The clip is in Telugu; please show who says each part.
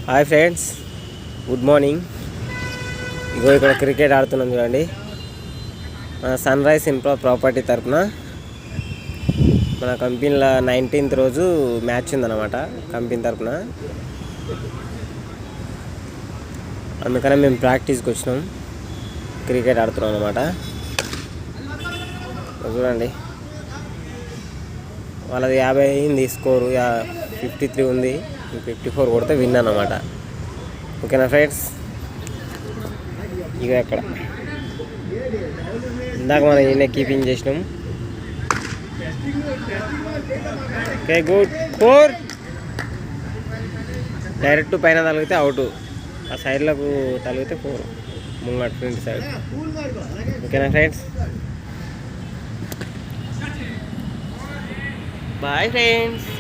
Speaker 1: Hi friends, good morning. ఇగో ఇక్కడ క్రికెట్ ఆడుతున్నాం చూడండి. మన సన్ రైజ్ ఇంప్రో ప్రాపర్టీ తరఫున మన కంపెనీలో 19th రోజు మ్యాచ్ ఉందన్నమాట కంపెనీ తరఫున. అందుకనే మేము ప్రాక్టీస్కి వచ్చినాం, క్రికెట్ ఆడుతున్నాం అన్నమాట. చూడండి, వాళ్ళది 50 అయింది స్కోరు, 53 ఉంది. 54 కొడితే విన్ అన్నమాట. ఓకేనా ఫ్రెండ్స్? ఇక ఎక్కడ ఇందాక మనం ఈయన కీపింగ్ చేసినాం. Okay, good. 4 డైరెక్ట్ పైన తగిలితే అవుట్, ఆ సైడ్లకు తగిలితే 4 ముంగట ఫ్రంట్ సైడ్. ఓకేనా ఫ్రెండ్స్? Bye friends.